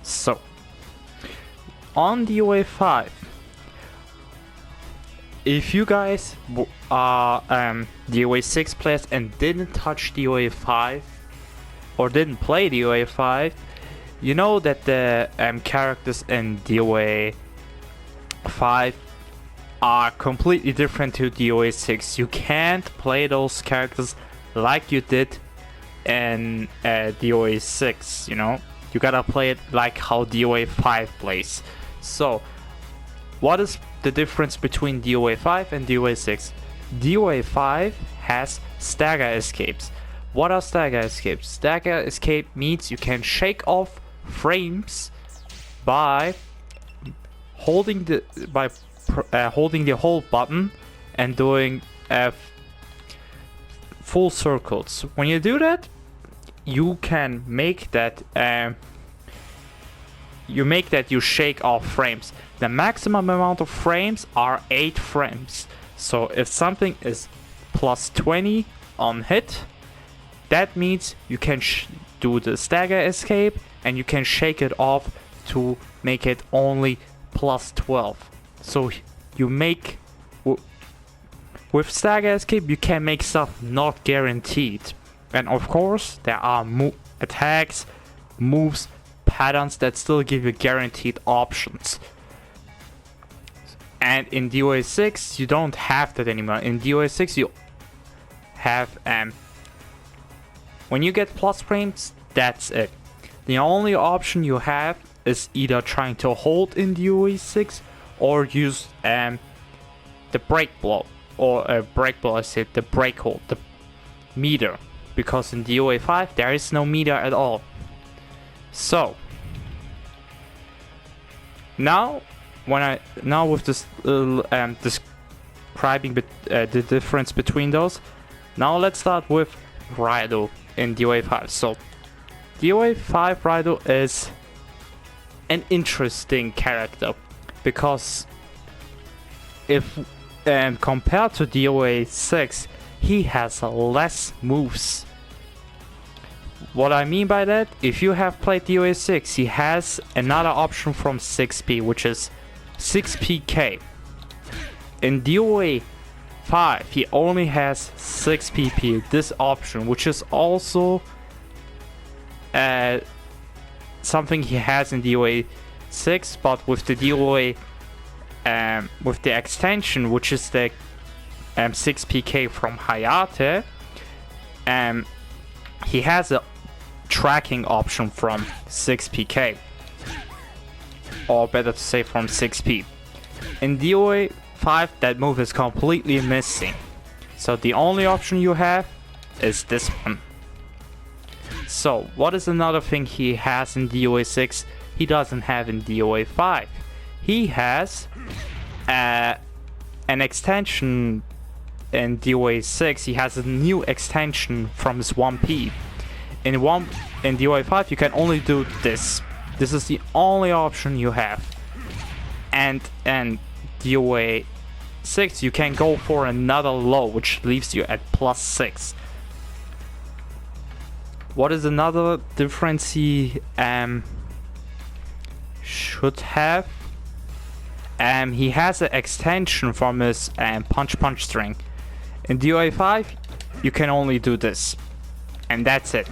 So, on DOA5, if you guys are DOA6 players and didn't touch DOA5 or didn't play DOA5, you know that the characters in DOA5 are completely different to DOA6. You can't play those characters like you did in DOA6, you know? You gotta play it like how DOA5 plays. So, what is the difference between DOA5 and DOA6? DOA5 has stagger escapes. What are stagger escapes? Stagger escape means you can shake off frames by holding the hold button and doing full circles. When you do that, you can make that you shake off frames. The maximum amount of frames are 8 frames. So if something is plus 20 on hit, that means you can do the stagger escape and you can shake it off to make it only plus 12. So you make with stagger escape you can make stuff not guaranteed. And of course there are attacks, moves, patterns that still give you guaranteed options. And in DOA6 you don't have that anymore. In DOA6 you have when you get plus frames, that's it. The only option you have is either trying to hold in DOA6 or use the break blow, or the break hold, the meter, because in DOA5 there is no meter at all. So now with this describing the difference between those, now let's start with Raidou in DOA5. So DOA5 Raidou is an interesting character because if compared to DOA6, he has less moves. What I mean by that, if you have played DOA6, he has another option from 6P, which is 6PK. In DOA5, he only has 6PP, this option, which is also something he has in DOA6, but with the DOA with the extension, which is the 6PK from Hayate, he has a tracking option from 6PK, or better to say from 6P. In DOA5 that move is completely missing, so the only option you have is this one. So what is another thing he has in DOA6 he doesn't have in DOA5? He has an extension in DOA6. He has a new extension from his 1P. In DOA5 you can only do this. This is the only option you have. And DOA6 you can go for another low, which leaves you at plus 6. What is another difference he should have? He has an extension from his punch string. In DOA5 you can only do this, and that's it.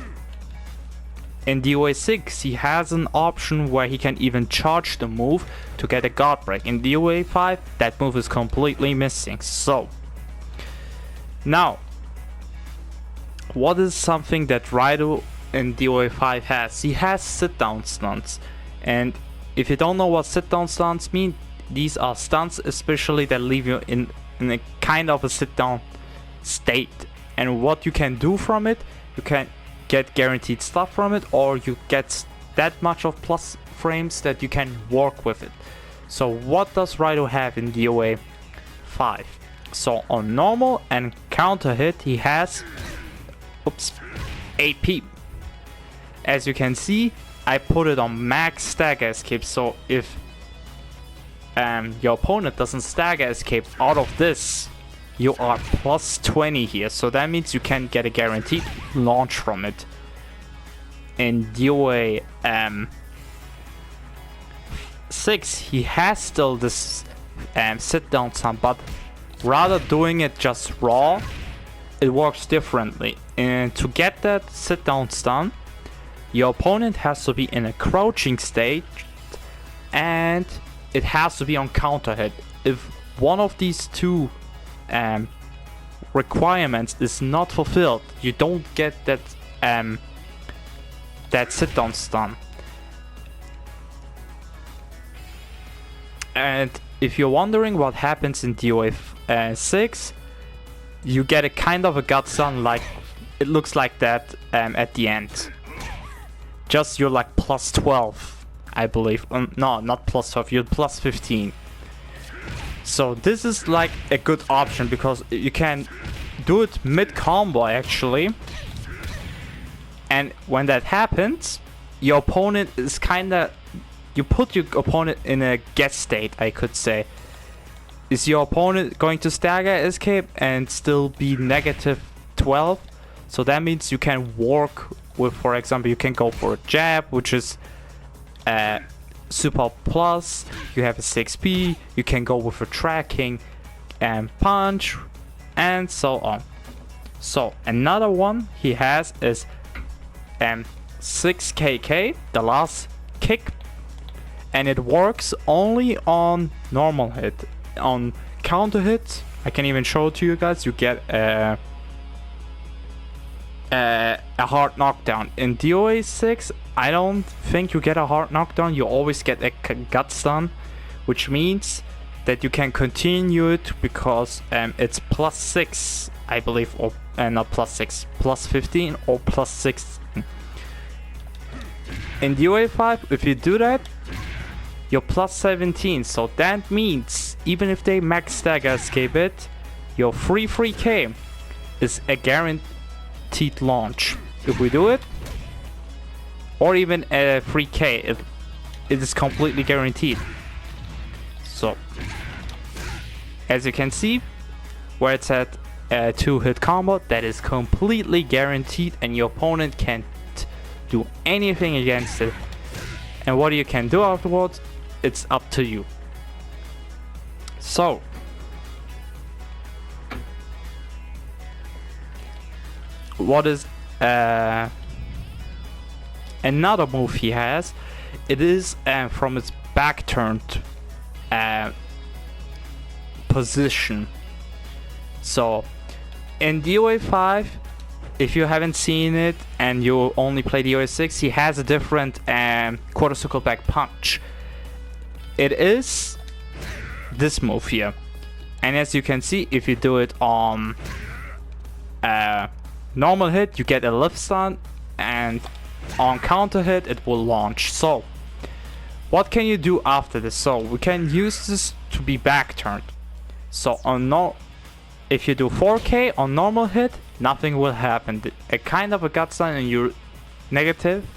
In DOA6 he has an option where he can even charge the move to get a guard break. In DOA5 that move is completely missing. So now, what is something that Raidou in DOA5 has? He has sit down stunts, and if you don't know what sit down stunts mean, these are stunts especially that leave you in a kind of a sit down state, and what you can do from it, you can get guaranteed stuff from it, or you get that much of plus frames that you can work with it. So what does Raidou have in DOA5? So on normal and counter hit he has 8P. As you can see, I put it on max stagger escape, so if your opponent doesn't stagger escape out of this, you are plus 20 here, so that means you can get a guaranteed launch from it. In DOA 6, he has still this sit down stun, but rather doing it just raw, it works differently. And to get that sit down stun, your opponent has to be in a crouching state and it has to be on counter hit. If one of these two requirements is not fulfilled, you don't get that that sit down stun. And if you're wondering what happens in DOA6, you get a kind of a gut stun, like it looks like that at the end. Just you're like plus 12, I believe. No, not plus 12, you're plus 15. So this is like a good option because you can do it mid combo actually. And when that happens, your opponent is kinda, you put your opponent in a guess state, I could say. Is your opponent going to stagger escape and still be negative 12? So that means you can work with, for example, you can go for a jab, which is super plus. You have a 6p. You can go with a tracking and punch, and so on. So another one he has is 6kk, the last kick, and it works only on normal hit. On counter hit, I can even show it to you guys, you get a hard knockdown. In DOA6, I don't think you get a hard knockdown, you always get a gut stun, which means that you can continue it because it's plus 6, I believe, or not plus 6, plus 15 or plus 6. In DOA5, if you do that, you're plus 17, so that means even if they max stagger escape it, your free 3k is a guaranteed launch. If we do it, or even a 3k, it is completely guaranteed. So, as you can see, where it's at a 2-hit combo, that is completely guaranteed and your opponent can't do anything against it. And what you can do afterwards, it's up to you. So, what is another move he has? It is from its back turned position. So in DOA5, if you haven't seen it and you only play DOA6, he has a different quarter circle back punch. It is this move here, and as you can see, if you do it on normal hit, you get a lift stun, and on counter hit, it will launch. So what can you do after this? So we can use this to be back turned. So on if you do 4k on normal hit, nothing will happen. A kind of a gut stun and you're negative.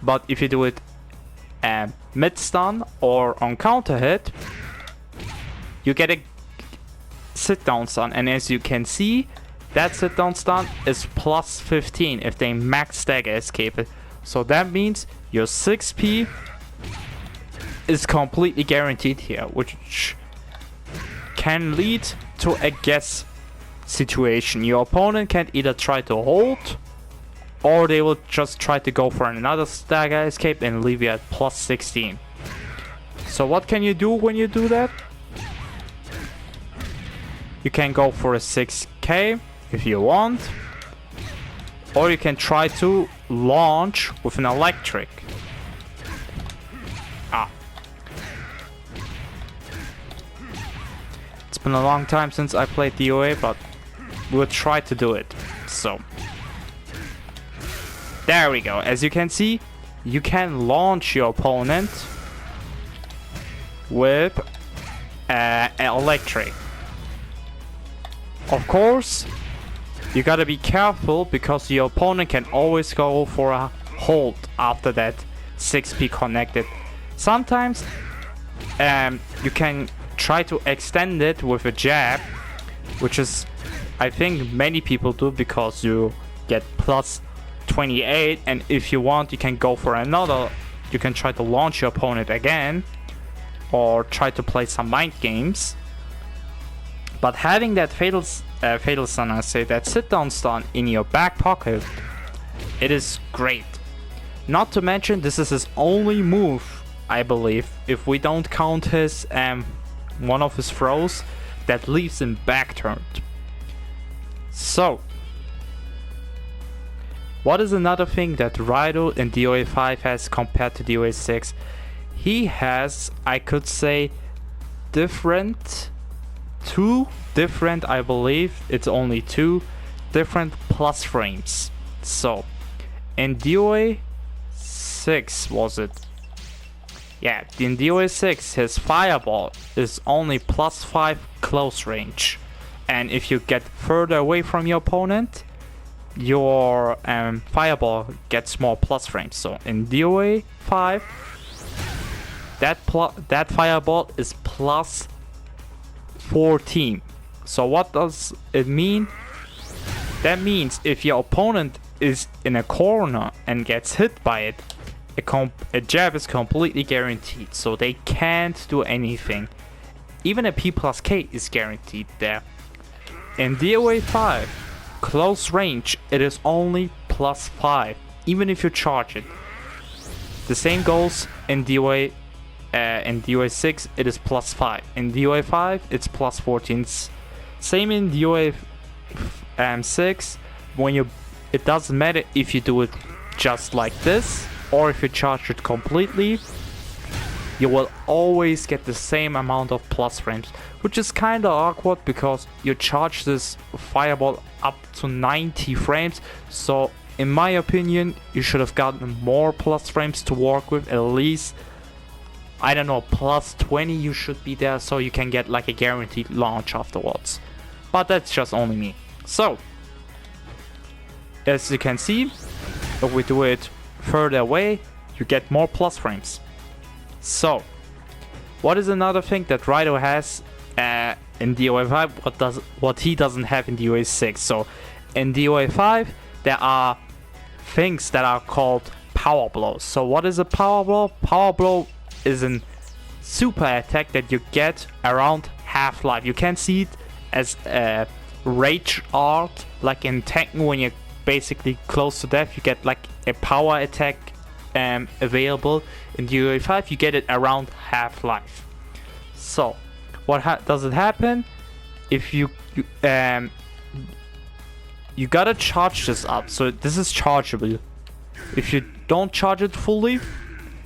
But if you do it mid stun or on counter hit, you get a sit down stun, and as you can see, that sit down stun is plus 15 if they max stagger escape it. So that means your 6p is completely guaranteed here, which can lead to a guess situation. Your opponent can either try to hold, or they will just try to go for another stagger escape and leave you at plus 16. So what can you do when you do that? You can go for a 6k if you want, or you can try to launch with an electric. It's been a long time since I played DOA, but we'll try to do it. So there we go. As you can see, you can launch your opponent with an electric. Of course, you gotta be careful because your opponent can always go for a hold after that 6p connected. Sometimes you can try to extend it with a jab, which is, I think many people do, because you get plus 28, and if you want, you can go for another. You can try to launch your opponent again or try to play some mind games. But having that fatal stun, I say, that sit down stun in your back pocket, it is great. Not to mention, this is his only move, I believe, if we don't count his one of his throws that leaves him back turned. So, what is another thing that Raidou in DOA5 has compared to DOA6? He has, I could say, two different, I believe, it's only two different plus frames. So, in DOA6, was it? Yeah, in DOA6, his fireball is only +5 close range. And if you get further away from your opponent, your fireball gets more plus frames. So in DOA5, that fireball is +14. So what does it mean? That means if your opponent is in a corner and gets hit by it, a jab is completely guaranteed, so they can't do anything. Even a P+K is guaranteed there. In DOA5, close range, it is only +5, even if you charge it. The same goes in DOA6, it is +5. In DOA5, it's +14. Same in DOA6, it doesn't matter if you do it just like this, or if you charge it completely, you will always get the same amount of plus frames, which is kinda awkward because you charge this fireball up to 90 frames. So in my opinion, you should have gotten more plus frames to work with. At least, I don't know, +20 you should be there, so you can get like a guaranteed launch afterwards. But that's just only me. So, as you can see, if we do it further away, you get more plus frames. So, what is another thing that Raidou has in DOA5 what he doesn't have in DOA6? So, in DOA5 there are things that are called power blows. So what is a power blow? Power blow is a super attack that you get around half-life. You can see it as a rage art, like in Tekken when you're basically close to death, you get like a power attack available. In DOA5 you get it around half-life. So what does it happen? If you gotta charge this up, so this is chargeable. If you don't charge it fully,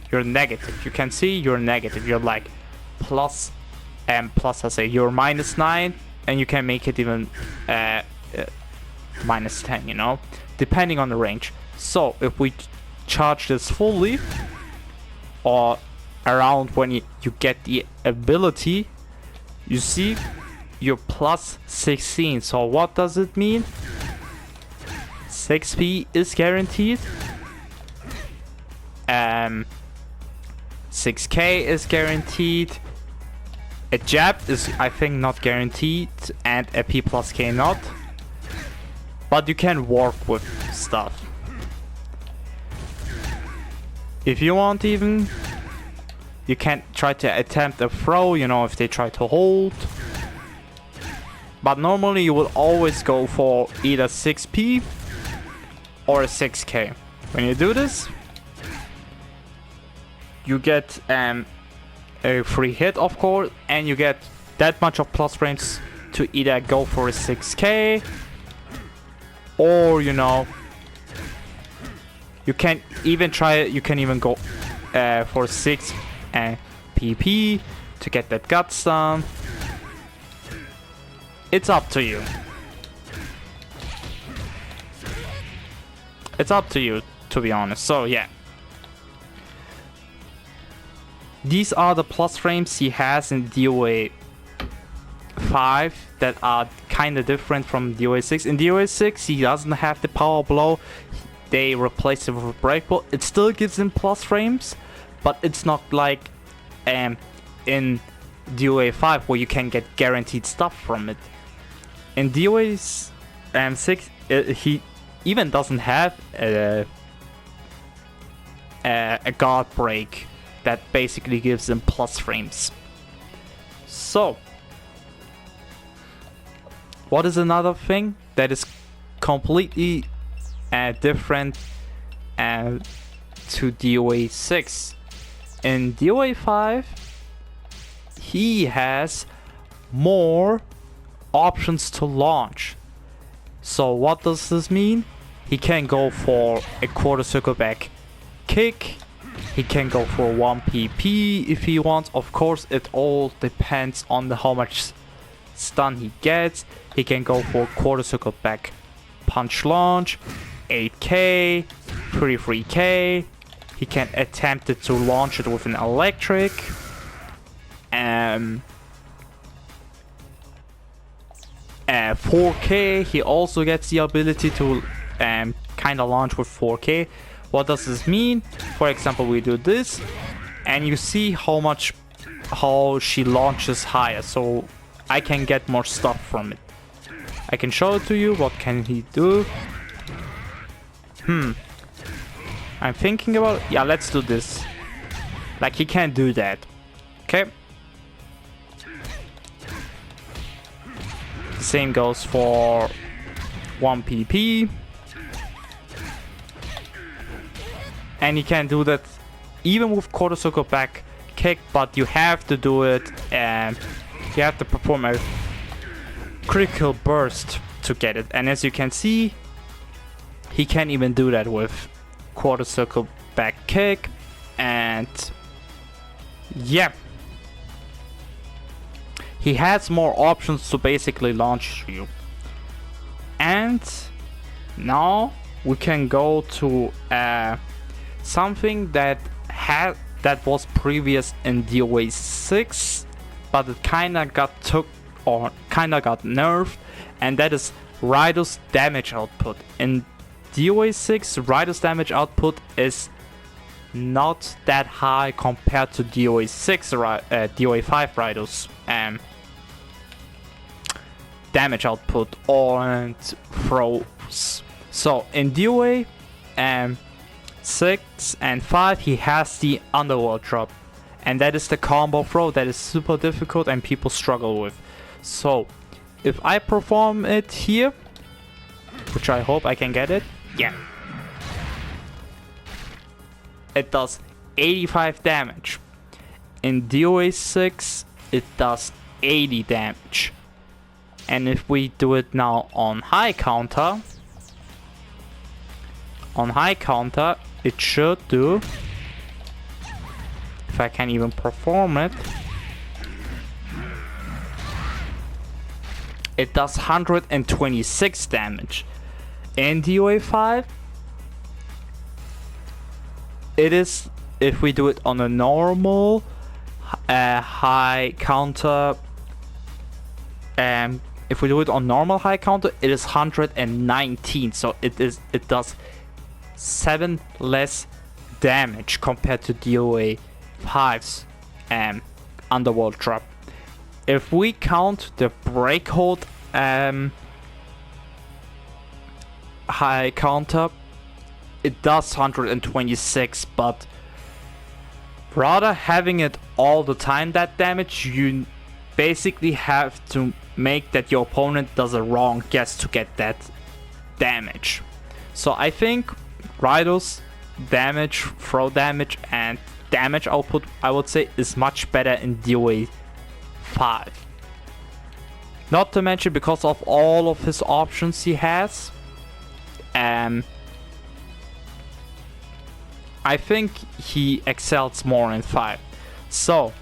you're negative. You can see you're negative. You're like plus I say you're -9, and you can make it even -10, you know, depending on the range. So if we charge this fully, or around when you get the ability, you see you're +16. So what does it mean? 6p is guaranteed, 6k is guaranteed, a jab is I think not guaranteed, and a P+K not, but you can work with stuff. If you want even, you can try to attempt a throw, you know, if they try to hold. But normally you will always go for either 6p or a 6k. When you do this, you get a free hit, of course, and you get that much of plus frames to either go for a 6k, or you know, you can even try it. You can even go for 6 pp to get that gut stun. It's up to you. It's up to you, to be honest. So yeah, these are the plus frames he has in DOA5 that are kind of different from DOA6. In DOA6 he doesn't have the power blow. They replace it with a breakable. It still gives him plus frames, but it's not like in DOA5 where you can get guaranteed stuff from it. In DOA6 he even doesn't have a guard break. that basically gives him plus frames. So, what is another thing that is completely different to DOA6? In DOA5, he has more options to launch. So what does this mean? He can go for a quarter circle back kick. He can go for 1 PP if he wants. Of course, it all depends on how much stun he gets. He can go for quarter circle back punch launch, 8k, 33k. He can attempt it to launch it with an electric. 4k, he also gets the ability to kind of launch with 4k. What does this mean? For example, we do this, and you see how she launches higher, so I can get more stuff from it. I can show it to you. What can he do? I'm thinking about it. Yeah, let's do this. Like, he can't do that. Okay. The same goes for 1 PP. And you can do that even with quarter circle back kick, but you have to do it and you have to perform a critical burst to get it. And as you can see, he can't even do that with quarter circle back kick. And yeah, he has more options to basically launch you. And now we can go to something that was previous in DOA6, but it kinda got nerfed, and that is Raidous damage output. In DOA6, Raidous damage output is not that high compared to DOA5 Raidous damage output and throws. So in DOA 6 and 5, he has the underworld drop, and that is the combo throw that is super difficult and people struggle with. So if I perform it here, which I hope I can get it, yeah, it does 85 damage. In DOA6 it does 80 damage. And if we do it now on high counter, it should do, if I can even perform it, it does 126 damage. In DOA5, it is, if we do it on a normal high counter, if we do it on normal high counter, it is 119. So it does 7 less damage compared to DOA5's underworld drop. If we count the breakhold high counter, it does 126, but rather having it all the time that damage, you basically have to make that your opponent does a wrong guess to get that damage. So I think Raidous damage, throw damage, and damage output, I would say, is much better in DOA5. Not to mention because of all of his options he has. I think he excels more in 5. So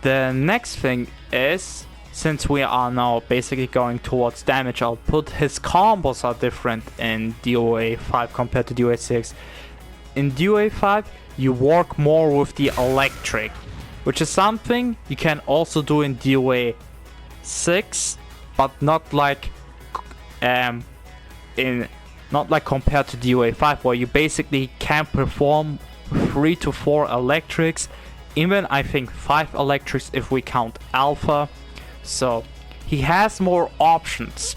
the next thing is, since we are now basically going towards damage output, his combos are different in DOA5 compared to DOA6. In DOA5, you work more with the electric, which is something you can also do in DOA6, but not like compared to DOA5, where you basically can perform 3 to 4 electrics, even I think 5 electrics if we count alpha. So he has more options,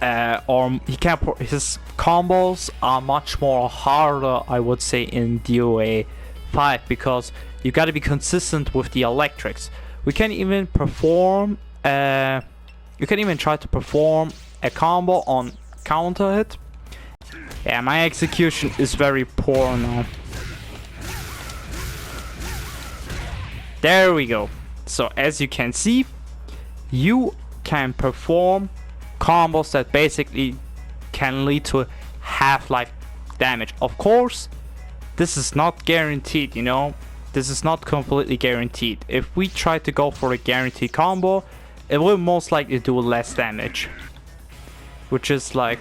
or his combos are much more harder, I would say, in DOA 5 because you gotta be consistent with the electrics. We can even perform you can even try to perform a combo on counter hit. Yeah, my execution is very poor now. There we go. So as you can see, you can perform combos that basically can lead to half-life damage. Of course, this is not guaranteed, you know. This is not completely guaranteed. If we try to go for a guaranteed combo, it will most likely do less damage. Which is like...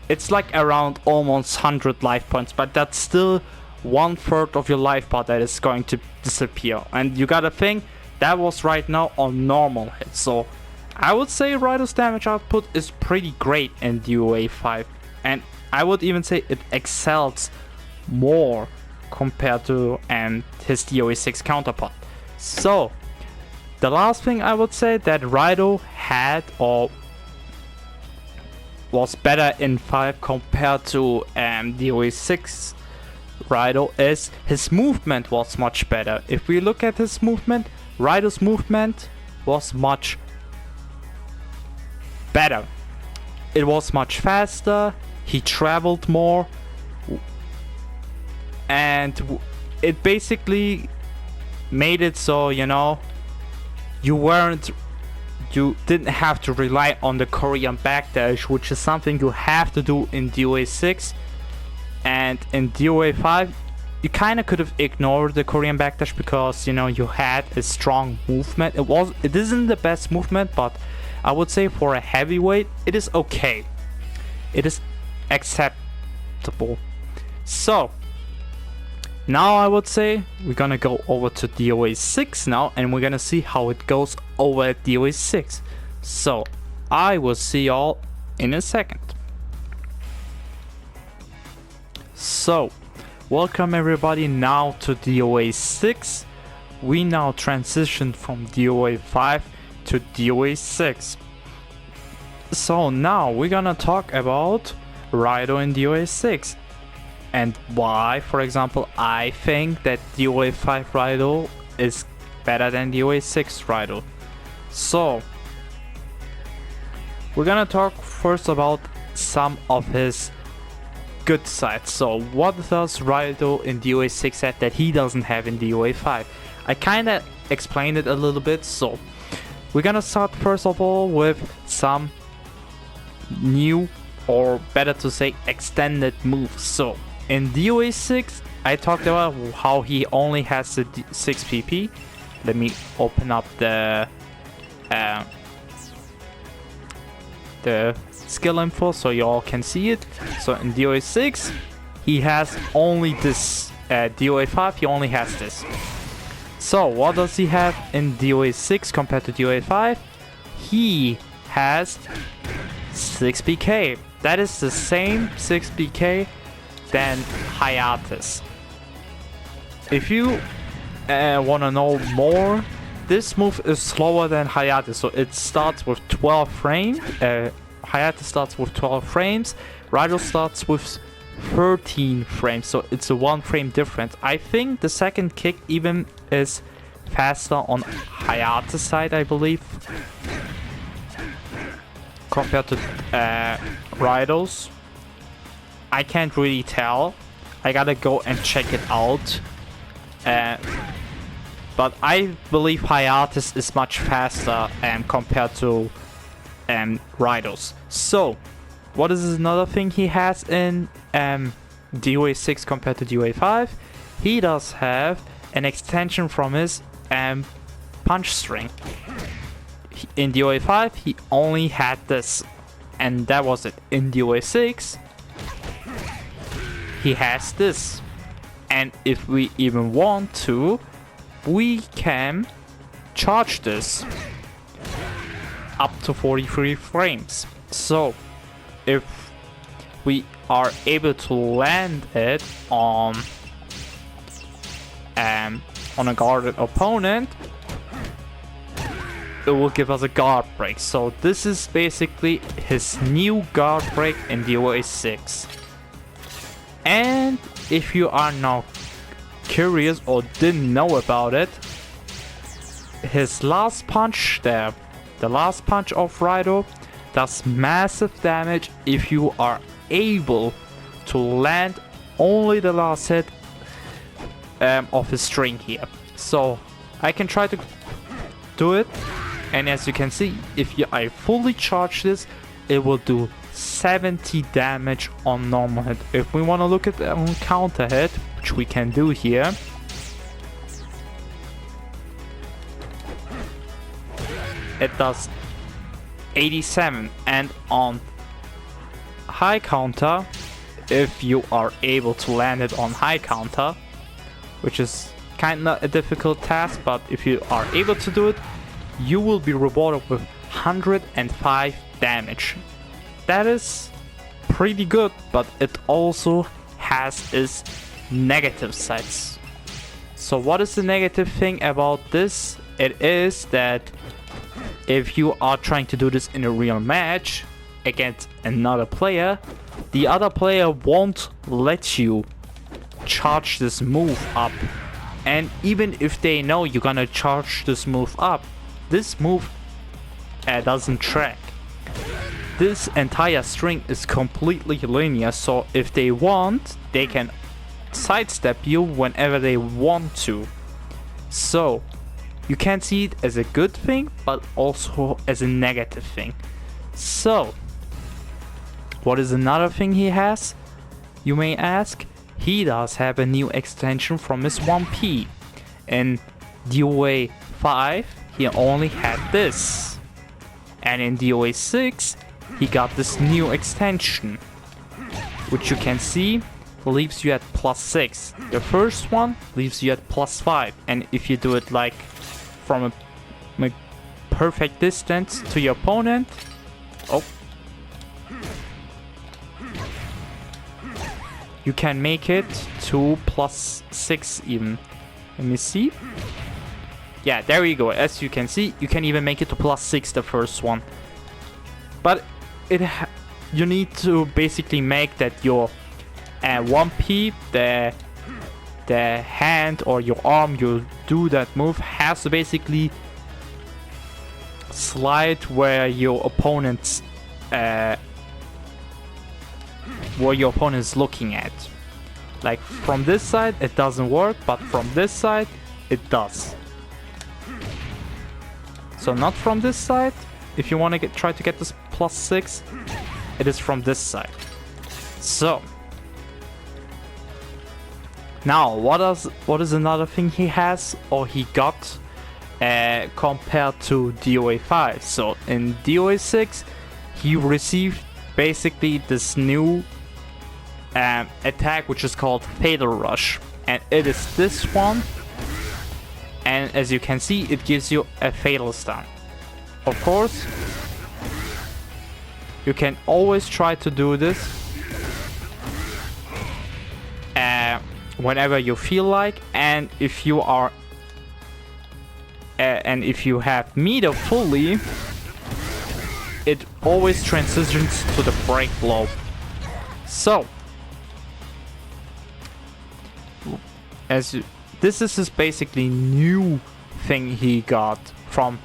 it's like around almost 100 life points, but that's still 1/3 of your life bar that is going to disappear. And you gotta think, that was right now on normal hit. So I would say Raidous damage output is pretty great in DOA5. And I would even say it excels more compared to his DOA6 counterpart. So the last thing I would say that Raidou had or was better in 5 compared to DOA6 Raidou is his movement was much better. If we look at his movement, Raidou's movement was much better. It was much faster, he traveled more, and it basically made it so, you know, you didn't have to rely on the Korean backdash, which is something you have to do in DOA6. And in DOA5, you kind of could have ignored the Korean backdash because, you know, you had a strong movement. It isn't the best movement, but I would say for a heavyweight, it is okay. It is acceptable. So now I would say we're gonna go over to DOA6 now, and we're gonna see how it goes over at DOA6. So I will see y'all in a second. So welcome everybody now to DOA6. We now transitioned from DOA5 to DOA6. So now we're gonna talk about Raidou in DOA6 and why, for example, I think that DOA5 Raidou is better than DOA6 Raidou. So we're gonna talk first about some of his good sides. So what does Raidou in DOA6 have that he doesn't have in DOA5? I kinda explained it a little bit. So we're gonna start first of all with some new, or better to say, extended moves. So in DOA6, I talked about how he only has the 6 PP. Let me open up the skill info so y'all can see it. So in DOA6, he has only this. DOA5, he only has this. So what does he have in DOA6 compared to DOA5? He has 6 PK. That is the same 6 PK than Hayates. If you want to know more, this move is slower than Hayates. So it starts with 12 frames. Hayates starts with 12 frames. Raidou starts with 13 frames. So it's a 1 frame difference. I think the second kick even is faster on Hayates' side, I believe, compared to Raidou's. I can't really tell. I gotta go and check it out. But I believe Hayates is much faster compared to Raidou's. So what is another thing he has in DOA6 compared to DOA5? He does have an extension from his punch string. In DOA5 he only had this, and that was it. In DOA6 he has this, and if we even want to, we can charge this up to 43 frames. So if we are able to land it on a guarded opponent, it will give us a guard break. So this is basically his new guard break in DOA6. And if you are now curious or didn't know about it, his last punch there, the last punch of Raidou, does massive damage if you are able to land only the last hit of his string here. So I can try to do it, and as you can see, if I fully charge this, it will do 70 damage on normal hit. If we want to look at the counter hit, which we can do here, it does 87, and on high counter, if you are able to land it on high counter, which is kinda a difficult task, but if you are able to do it, you will be rewarded with 105 damage. That is pretty good, but it also has its negative sides. So what is the negative thing about this? It is that if you are trying to do this in a real match against another player, the other player won't let you charge this move up. And even if they know you're gonna charge this move up, this move doesn't track. This entire string is completely linear, so if they want, they can sidestep you whenever they want to. So you can see it as a good thing, but also as a negative thing. So what is another thing he has, you may ask? He does have a new extension from his 1P. In DOA5, he only had this. And in DOA6, he got this new extension, which you can see leaves you at +6. The first one leaves you at +5. And if you do it like from a perfect distance to your opponent, you can make it to +6 even. Let me see. Yeah, there you go. As you can see, you can even make it to +6, the first one. But you need to basically make that your 1P, the hand or your arm you do that move, has to basically slide where your opponent's is looking at. Like from this side it doesn't work, but from this side it does. So not from this side. If you want to try to get this +6, it is from this side. So now what is another thing he has, or he got, compared to DOA5? So in DOA6 he received basically this new attack, which is called Fatal Rush, and it is this one, and as you can see, it gives you a fatal stun. Of course, you can always try to do this whenever you feel like, and if you are and if you have meter fully, it always transitions to the break blow. So this is his basically new thing he got from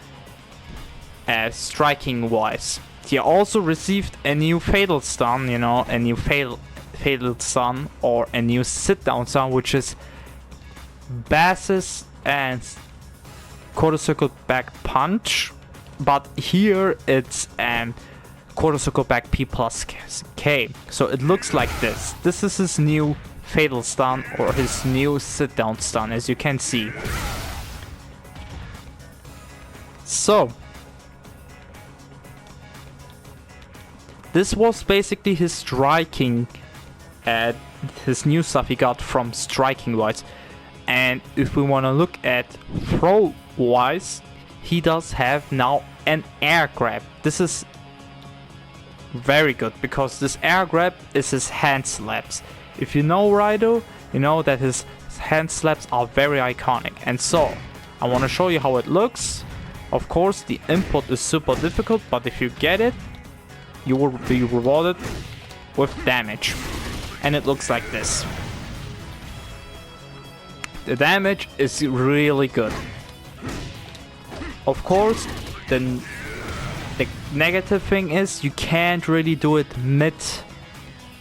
striking wise. He also received a new fatal stun, you know, a new fatal stun, or a new sit down stun, which is Bass's and quarter circle back punch, but here it's quarter circle back P plus K. So it looks like this. This is his new fatal stun, or his new sit down stun, as you can see. So this was basically his striking, his new stuff he got from striking wise. And if we want to look at throw wise, he does have now an air grab. This is very good, because this air grab is his hand slaps. If you know Raidou, you know that his hand slaps are very iconic. And so I want to show you how it looks. Of course, the input is super difficult, but if you get it, you will be rewarded with damage. and it looks like this. The damage is really good. Of course, the negative thing is you can't really do it mid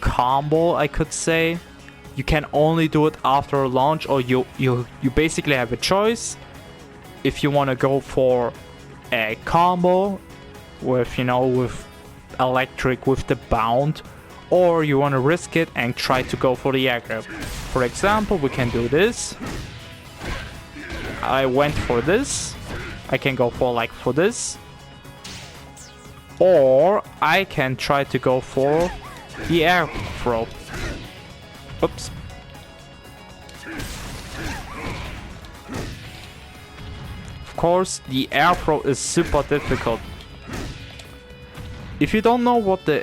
combo, I could say. You can only do it after a launch, or you basically have a choice if you want to go for a combo with, you know, with electric, with the bound, or you want to risk it and try to go for the aggro. For example, we can do this. I went for this. I can go for this, or I can try to go for the air throw. Oops. Of course, the air throw is super difficult. If you don't know what the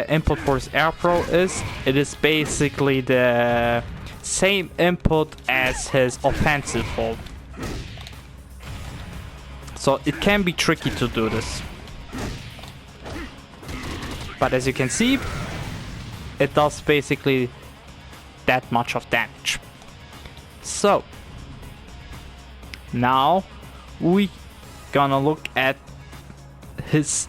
input for his air throw is, it is basically the same input as his offensive hold. So it can be tricky to do this. But as you can see, it does basically that much of damage. So now we gonna look at his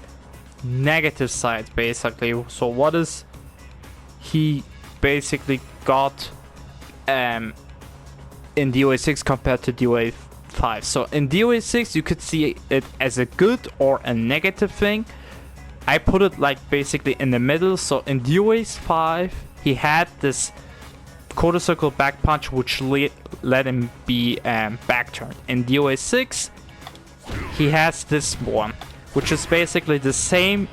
negative side basically. So what is he basically got in DOA6 compared to DOA5? So in DOA6 you could see it as a good or a negative thing. I put it like basically in the middle. So in DOA5 he had this quarter circle back punch which let him be back turned. In DOA6 he has this one, which is basically the same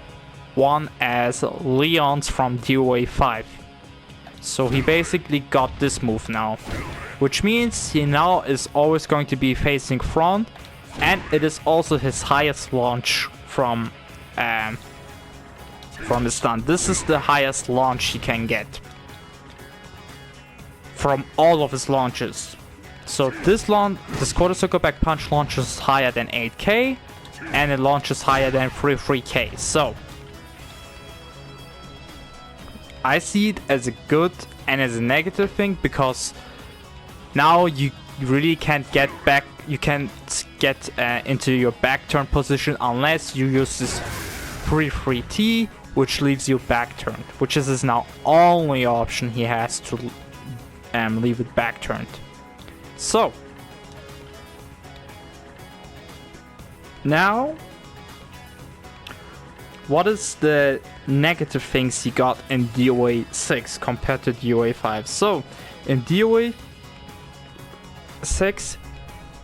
one as Leon's from DOA5. So he basically got this move now, which means he now is always going to be facing front, and it is also his highest launch from his stun. This is the highest launch he can get from all of his launches. So this quarter circle back punch launches higher than 8k, and it launches higher than 3k. So I see it as a good and as a negative thing, because now you really can't get back, you can't get into your back turn position unless you use this 3-3-T, which leaves you back turned, which is his now only option. He has to leave it back turned. So now, what is the negative things he got in DOA6 compared to DOA5? So in DOA6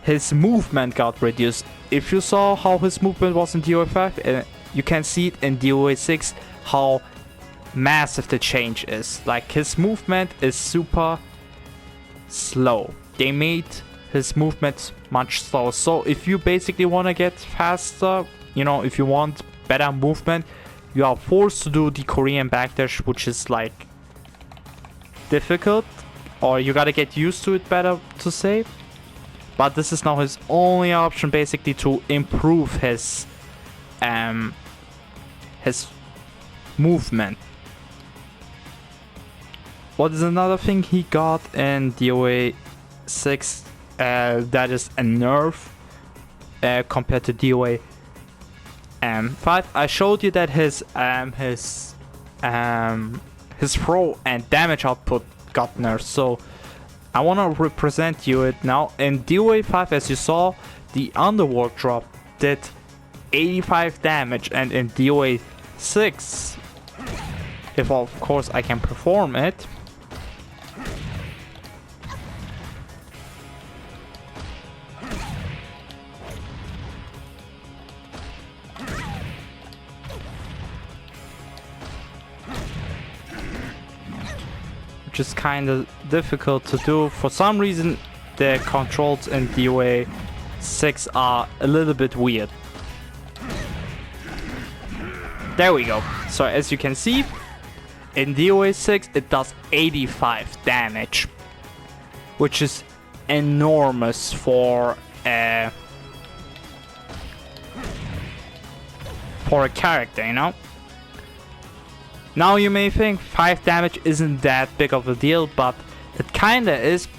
his movement got reduced. If you saw how his movement was in DOA5, you can see it in DOA6 how massive the change is. Like, his movement is super slow. They made his movement much slower. So if you basically want to get faster, you know, if you want better movement, you are forced to do the Korean backdash, which is like difficult, or you gotta get used to it, better to say. But this is now his only option basically to improve his movement. What is another thing he got in DOA6? That is a nerf compared to DOA5. I showed you that his throw and damage output got nerfed. So I want to represent you it now. In DOA5, as you saw, the underworld drop did 85 damage, and in DOA6, if of course I can perform it, which is kind of difficult to do. For some reason, the controls in DOA6 are a little bit weird. There we go. So as you can see, in DOA6 it does 85 damage, which is enormous for a character, you know. Now you may think 5 damage isn't that big of a deal, but it kinda is,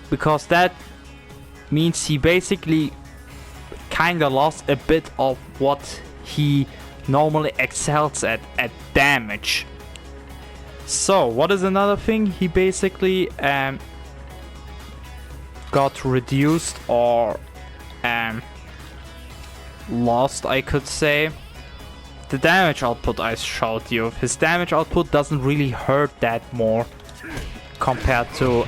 because that means he basically kinda lost a bit of what he normally excels at damage. So what is another thing? He basically got reduced or lost, I could say. The damage output I showed you. His damage output doesn't really hurt that more compared to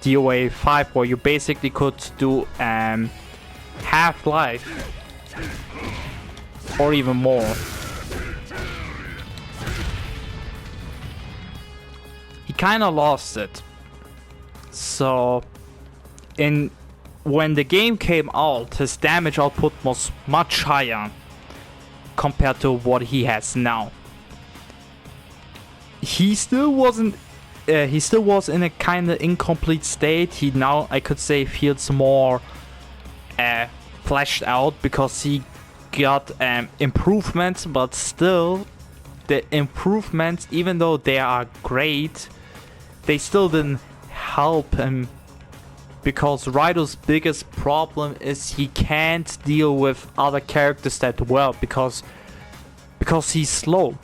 DOA5, where you basically could do half life or even more. He kind of lost it. So when the game came out, his damage output was much higher compared to what he has now. He still wasn't. He still was in a kind of incomplete state. He now, I could say, feels more fleshed out because he got improvements, but still, the improvements, even though they are great, they still didn't help him. Because Raidou's biggest problem is he can't deal with other characters that well because he's slow.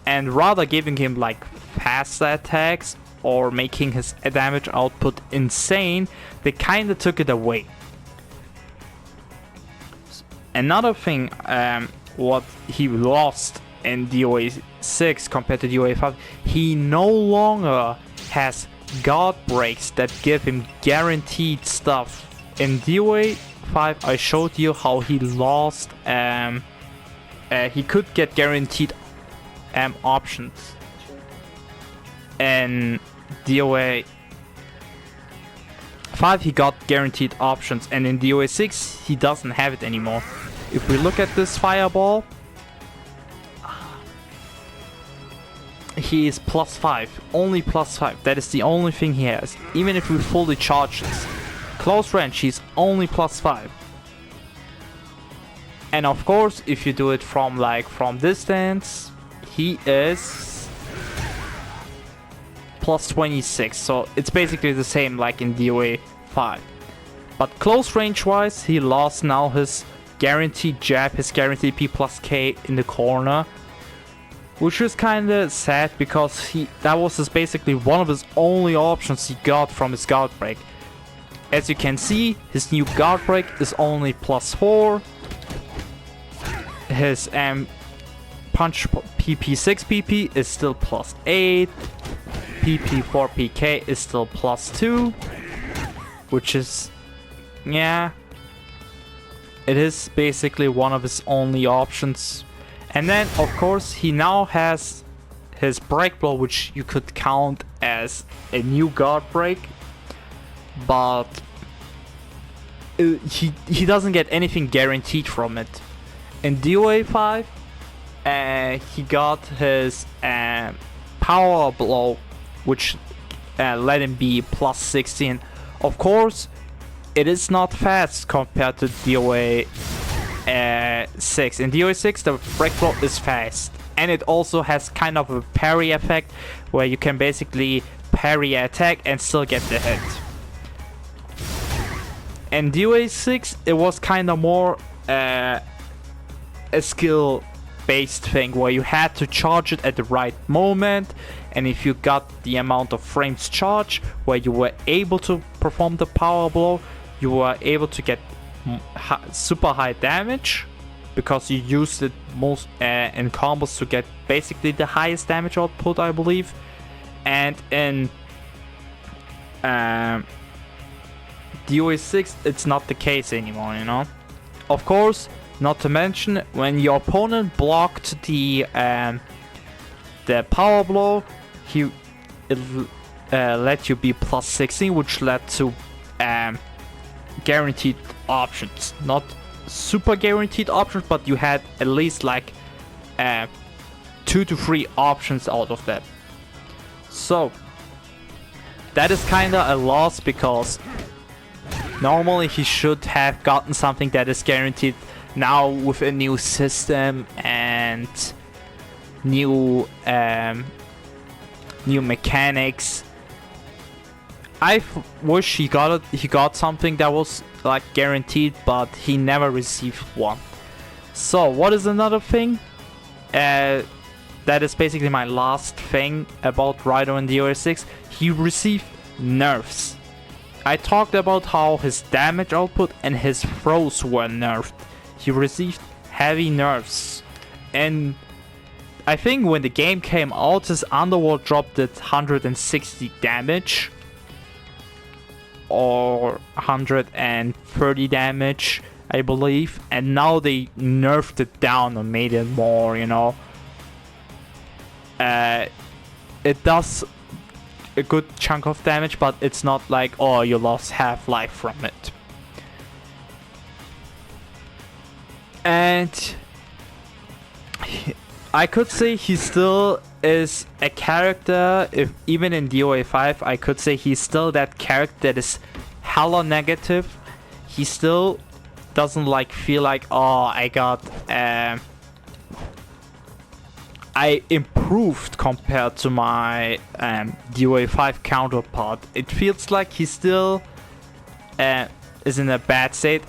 And rather giving him like faster attacks or making his damage output insane, they kinda took it away. Another thing what he lost in DOA6 compared to DOA5, he no longer has guard breaks that give him guaranteed stuff. In DOA5 I showed you how he lost he could get guaranteed options. In DOA5 he got guaranteed options, and in DOA6 he doesn't have it anymore. If we look at this fireball, he is +5, only +5. That is the only thing he has. Even if we fully charge this, close range, he's only +5. And of course, if you do it from distance, he is +26. So it's basically the same like in DOA5. But close range wise, he lost now his guaranteed jab, his guaranteed P+K in the corner. Which is kinda sad because that was basically one of his only options he got from his guard break. As you can see, his new guard break is only +4. His punch PP6 PP is still +8. PP4 PK is still +2. Which is, yeah, it is basically one of his only options. And then, of course, he now has his break blow, which you could count as a new guard break, but he doesn't get anything guaranteed from it. In DOA5, he got his power blow, which let him be +16. Of course, it is not fast compared to DOA6. In DOA6 the break blow is fast, and it also has kind of a parry effect where you can basically parry attack and still get the hit. In DOA6 it was kind of more a skill based thing where you had to charge it at the right moment, and if you got the amount of frames charge where you were able to perform the power blow, you were able to get super high damage because you used it most in combos to get basically the highest damage output, I believe. And in DOA6 it's not the case anymore, you know. Of course, not to mention when your opponent blocked the power blow, it let you be +16, which led to guaranteed options. Not super guaranteed options, but you had at least like 2 to 3 options out of that. So that is kinda a loss because normally he should have gotten something that is guaranteed now with a new system and new mechanics. I wish he got something that was like guaranteed, but he never received one. So what is another thing? That is basically my last thing about Raidou in DOA6. He received nerfs. I talked about how his damage output and his throws were nerfed. He received heavy nerfs, and I think when the game came out, his underworld dropped at 160 damage or 130 damage, I believe, and now they nerfed it down and made it more, you know. It does a good chunk of damage, but it's not like, oh, you lost half life from it. And I could say he still is a character, if even in DOA5, I could say he's still that character that is hella negative. He still doesn't like feel like, oh, I improved compared to my DOA5 counterpart. It feels like he still is in a bad state,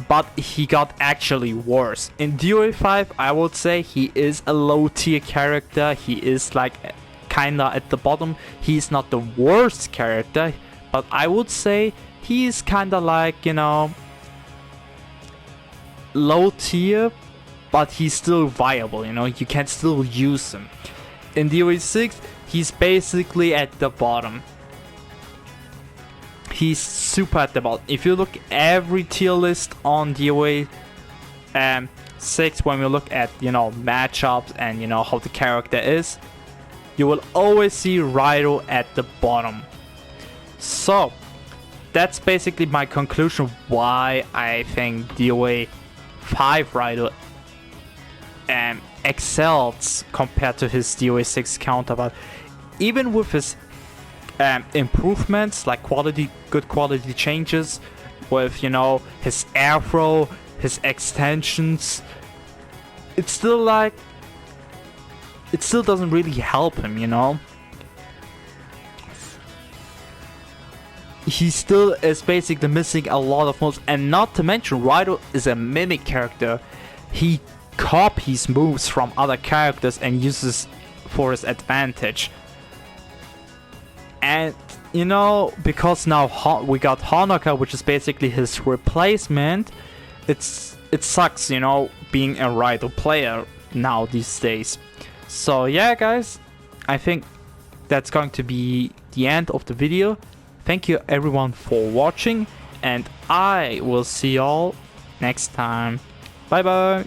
but he got actually worse. In DOA5, I would say he is a low tier character. He is like kinda at the bottom. He's not the worst character, but I would say he is kinda like, you know, low tier, but he's still viable, you know, you can still use him. In DOA6, he's basically at the bottom. He's super at the bottom. If you look every tier list on DOA6, when we look at, you know, matchups and, you know, how the character is, you will always see Raidou at the bottom. So, that's basically my conclusion why I think DOA5 Raidou excels compared to his DOA6 counterpart. Even with his improvements, like good quality changes, with, you know, his air throw, his extensions, it's still like, it still doesn't really help him, you know. He still is basically missing a lot of moves, and not to mention Raidou is a mimic character. He copies moves from other characters and uses for his advantage. And, you know, because now we got Honoka, which is basically his replacement, it sucks, you know, being a Raidou player now these days. So yeah, guys, I think that's going to be the end of the video. Thank you everyone for watching, and I will see y'all next time. Bye bye.